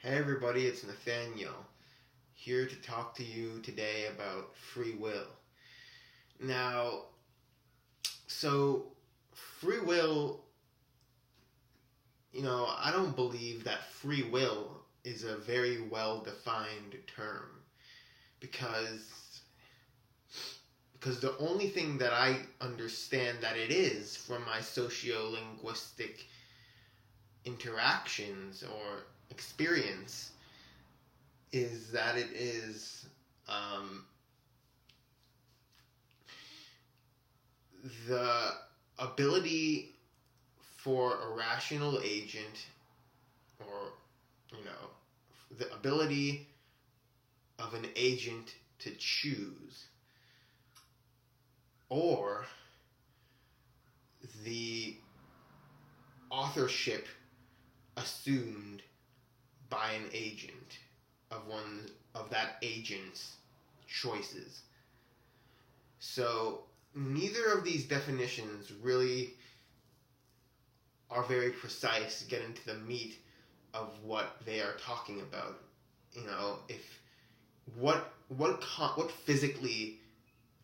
Hey everybody, it's Nathaniel, here to talk to you today about free will. Now, free will, I don't believe that free will is a very well defined term because the only thing that I understand that it is from my sociolinguistic interactions or experience is that it is the ability for a rational agent, or the ability of an agent to choose, or the authorship assumed by an agent of that agent's choices. So neither of these definitions really are very precise to get into the meat of what they are talking about. If what physically,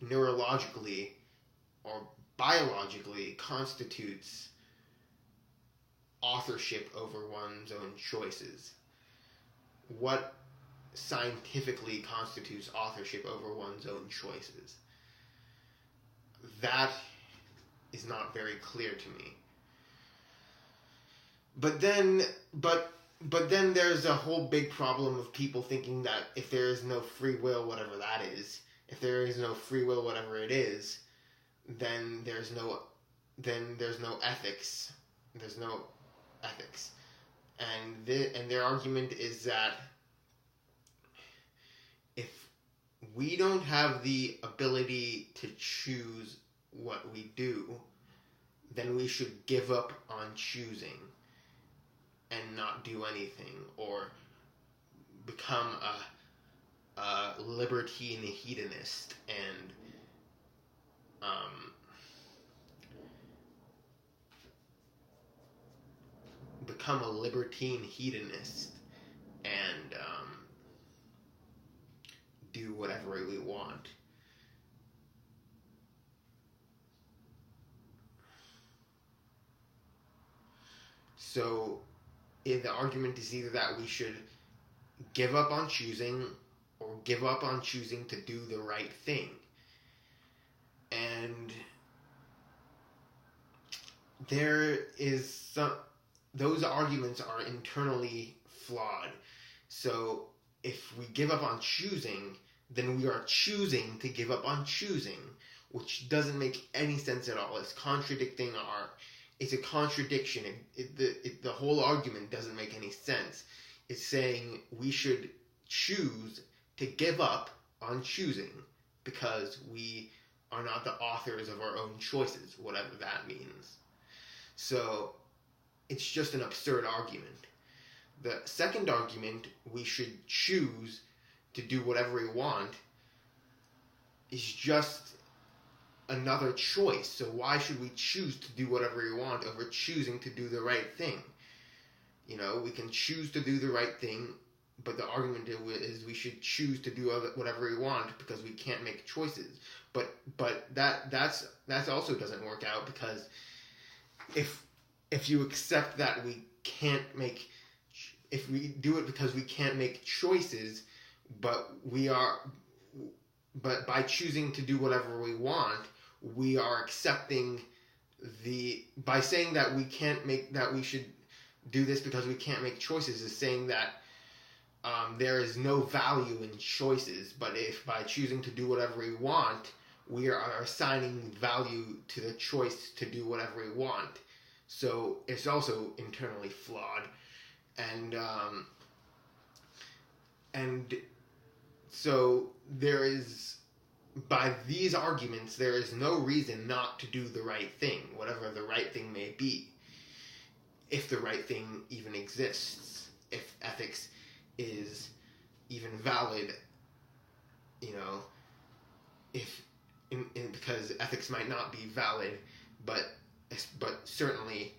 neurologically, or biologically constitutes authorship over one's own choices? What scientifically constitutes authorship over one's own choices? That is not very clear to me. But then there's a whole big problem of people thinking that if there is no free will, whatever that is, if there is no free will, whatever it is, then there's no ethics. There's no ethics. And their argument is that if we don't have the ability to choose what we do, then we should give up on choosing and not do anything, or become a libertine hedonist and become a libertine hedonist and do whatever we want. So the argument is either that we should give up on choosing, or give up on choosing to do the right thing. And those arguments are internally flawed. So if we give up on choosing, then we are choosing to give up on choosing, which doesn't make any sense at all. It's a contradiction. The whole argument doesn't make any sense. It's saying we should choose to give up on choosing because we are not the authors of our own choices, whatever that means. So it's just an absurd argument. The second argument, we should choose to do whatever we want, is just another choice. So why should we choose to do whatever we want over choosing to do the right thing? We can choose to do the right thing, but the argument is we should choose to do whatever we want because we can't make choices. But that's also doesn't work out, because if you accept that if we do it because we can't make choices, but by choosing to do whatever we want, we are accepting by saying that we should do this because we can't make choices, is saying that there is no value in choices. But if by choosing to do whatever we want, we are assigning value to the choice to do whatever we want. So it's also internally flawed. And so by these arguments, there is no reason not to do the right thing, whatever the right thing may be, if the right thing even exists, if ethics is even valid, because ethics might not be valid, but certainly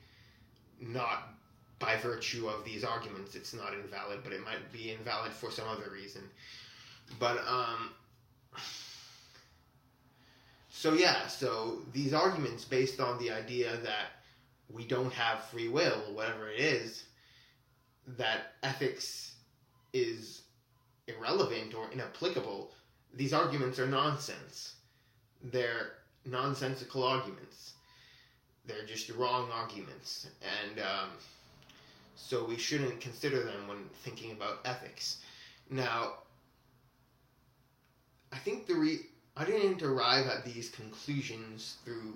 not by virtue of these arguments, it's not invalid, but it might be invalid for some other reason. But, so these arguments based on the idea that we don't have free will, whatever it is, that ethics is irrelevant or inapplicable, these arguments are nonsense. They're nonsensical arguments. They're just wrong arguments. And so we shouldn't consider them when thinking about ethics. Now, I think I didn't arrive at these conclusions through,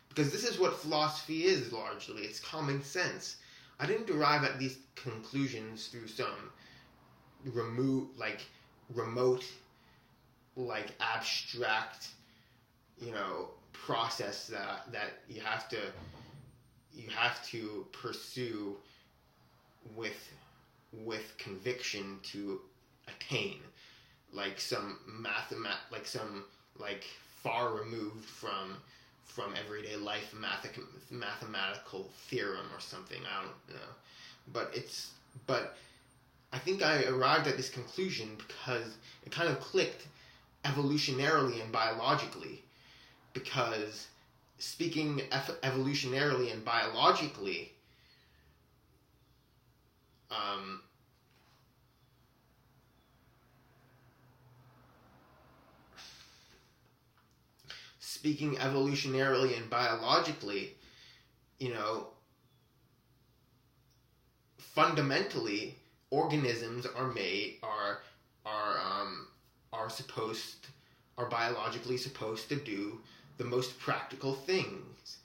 because this is what philosophy is largely. It's common sense. I didn't arrive at these conclusions through some remote, abstract, process that you have to pursue with conviction to attain, some far removed from everyday life mathematical theorem or something. I don't know, but I think I arrived at this conclusion because it kind of clicked evolutionarily and biologically. Because speaking evolutionarily and biologically, fundamentally, organisms are biologically supposed to do the most practical things,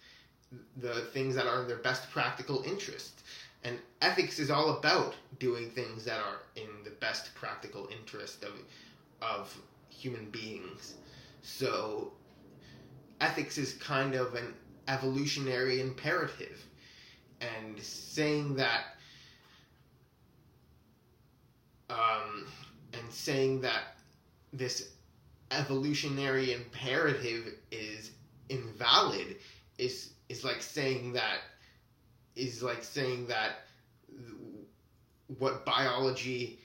the things that are in their best practical interest. And ethics is all about doing things that are in the best practical interest of human beings. So ethics is kind of an evolutionary imperative. And saying that this evolutionary imperative is invalid is like saying that what biology's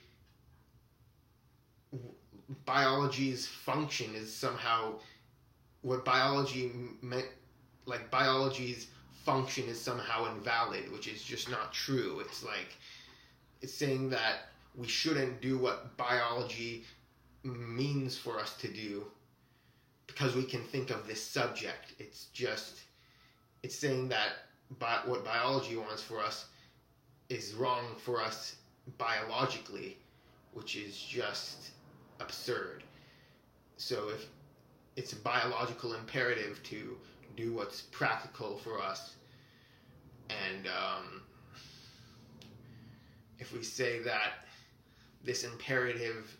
function is somehow biology's function is somehow invalid, which is just not true. It's saying that we shouldn't do what biology means for us to do because we can think of this subject. It's saying that what biology wants for us is wrong for us biologically, which is just absurd. So if it's a biological imperative to do what's practical for us, and if we say that this imperative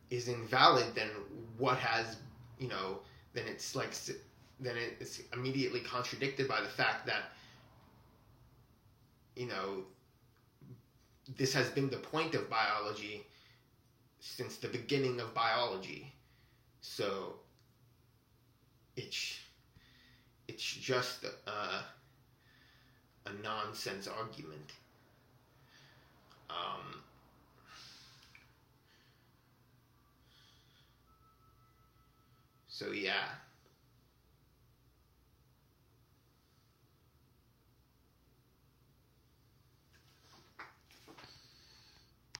is invalid, then then it's immediately contradicted by the fact that this has been the point of biology since the beginning of biology. So it's just a nonsense argument. So yeah.